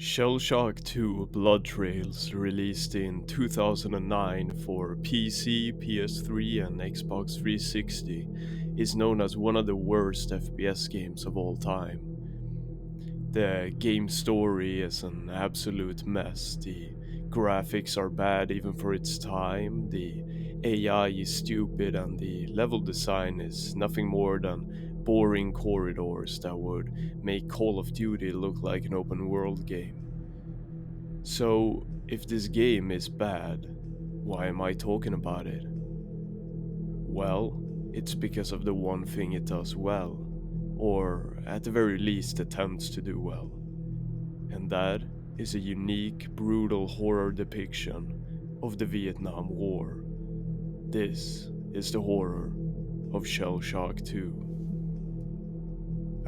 Shellshock 2 Blood Trails, released in 2009 for PC, PS3, and Xbox 360, is known as one of the worst FPS games of all time. The game story is an absolute mess, the graphics are bad even for its time, the AI is stupid, and the level design is nothing more than boring corridors that would make Call of Duty look like an open world game. So, if this game is bad, why am I talking about it? Well, it's because of the one thing it does well, or at the very least attempts to do well, and that is a unique, brutal horror depiction of the Vietnam War. This is the horror of Shellshock 2.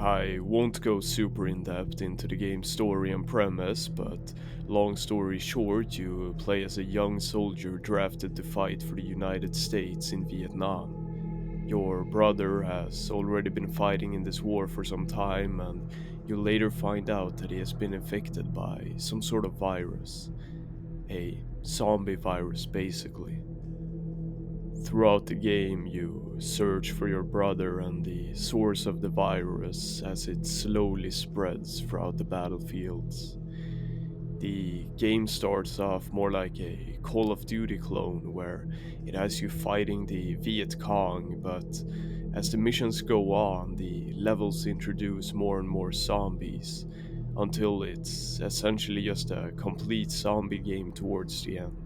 I won't go super in depth into the game's story and premise, but long story short, you play as a young soldier drafted to fight for the United States in Vietnam. Your brother has already been fighting in this war for some time, and you later find out that he has been infected by some sort of virus. A zombie virus, basically. Throughout the game, you search for your brother and the source of the virus as it slowly spreads throughout the battlefields. The game starts off more like a Call of Duty clone, where it has you fighting the Viet Cong, but as the missions go on, the levels introduce more and more zombies, until it's essentially just a complete zombie game towards the end.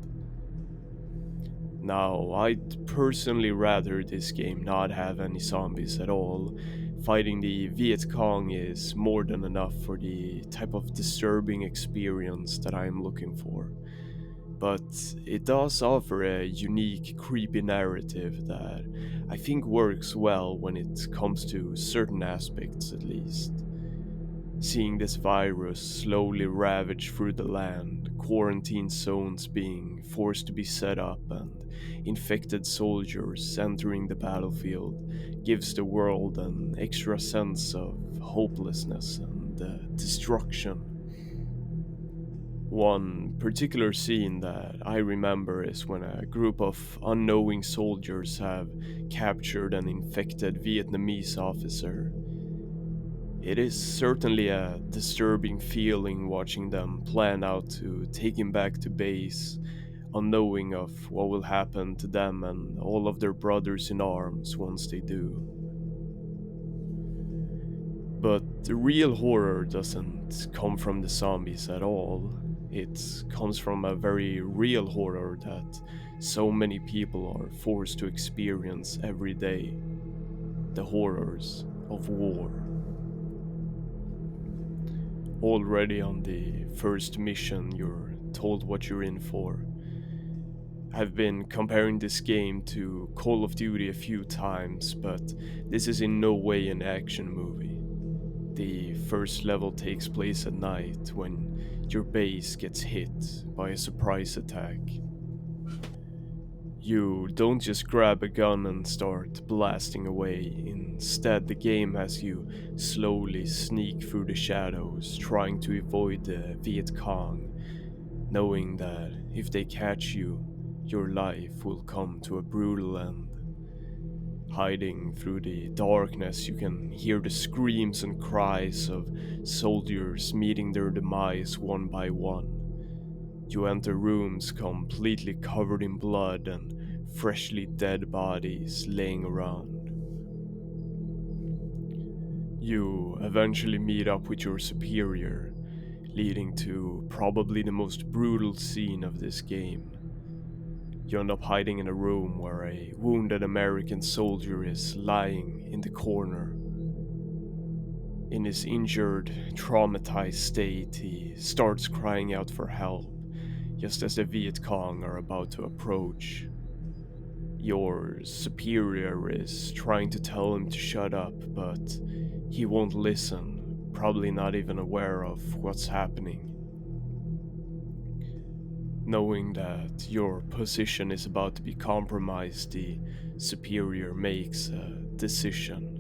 Now, I'd personally rather this game not have any zombies at all. Fighting the Viet Cong is more than enough for the type of disturbing experience that I am looking for. But it does offer a unique, creepy narrative that I think works well when it comes to certain aspects, at least. Seeing this virus slowly ravage through the land, quarantine zones being forced to be set up, and infected soldiers entering the battlefield gives the world an extra sense of hopelessness and destruction. One particular scene that I remember is when a group of unknowing soldiers have captured an infected Vietnamese officer. It is certainly a disturbing feeling watching them plan out to take him back to base, unknowing of what will happen to them and all of their brothers in arms once they do. But the real horror doesn't come from the zombies at all. It comes from a very real horror that so many people are forced to experience every day: the horrors of war. Already on the first mission, you're told what you're in for. I've been comparing this game to Call of Duty a few times, but this is in no way an action movie. The first level takes place at night when your base gets hit by a surprise attack. You don't just grab a gun and start blasting away. Instead, the game has you slowly sneak through the shadows, trying to avoid the Viet Cong, knowing that if they catch you, your life will come to a brutal end. Hiding through the darkness, you can hear the screams and cries of soldiers meeting their demise one by one. You enter rooms completely covered in blood and freshly dead bodies laying around. You eventually meet up with your superior, leading to probably the most brutal scene of this game. You end up hiding in a room where a wounded American soldier is lying in the corner. In his injured, traumatized state, he starts crying out for help, just as the Viet Cong are about to approach. Your superior is trying to tell him to shut up, but he won't listen, probably not even aware of what's happening. Knowing that your position is about to be compromised, the superior makes a decision.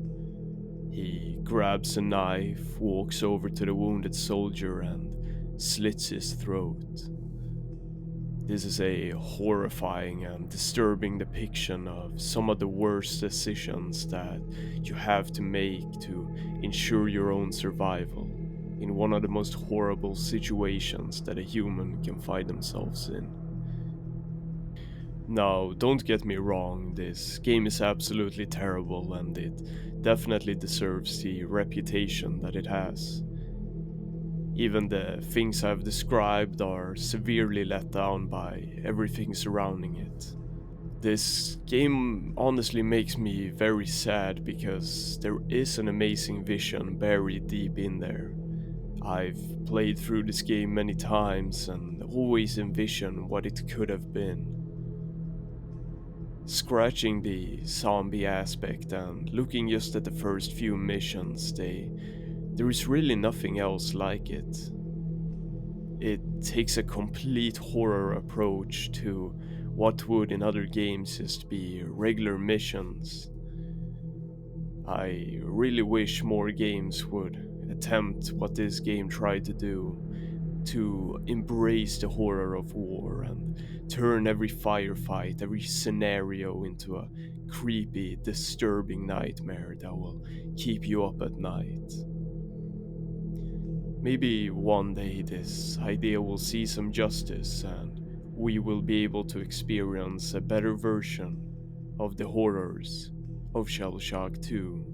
He grabs a knife, walks over to the wounded soldier, and slits his throat. This is a horrifying and disturbing depiction of some of the worst decisions that you have to make to ensure your own survival in one of the most horrible situations that a human can find themselves in. Now, don't get me wrong, this game is absolutely terrible and it definitely deserves the reputation that it has. Even the things I've described are severely let down by everything surrounding it. This game honestly makes me very sad because there is an amazing vision buried deep in there. I've played through this game many times and always envisioned what it could have been. Scratching the zombie aspect and looking just at the first few missions, there is really nothing else like it. It takes a complete horror approach to what would in other games just be regular missions. I really wish more games would attempt what this game tried to embrace the horror of war and turn every firefight, every scenario into a creepy, disturbing nightmare that will keep you up at night. Maybe one day this idea will see some justice and we will be able to experience a better version of the horrors of Shellshock 2.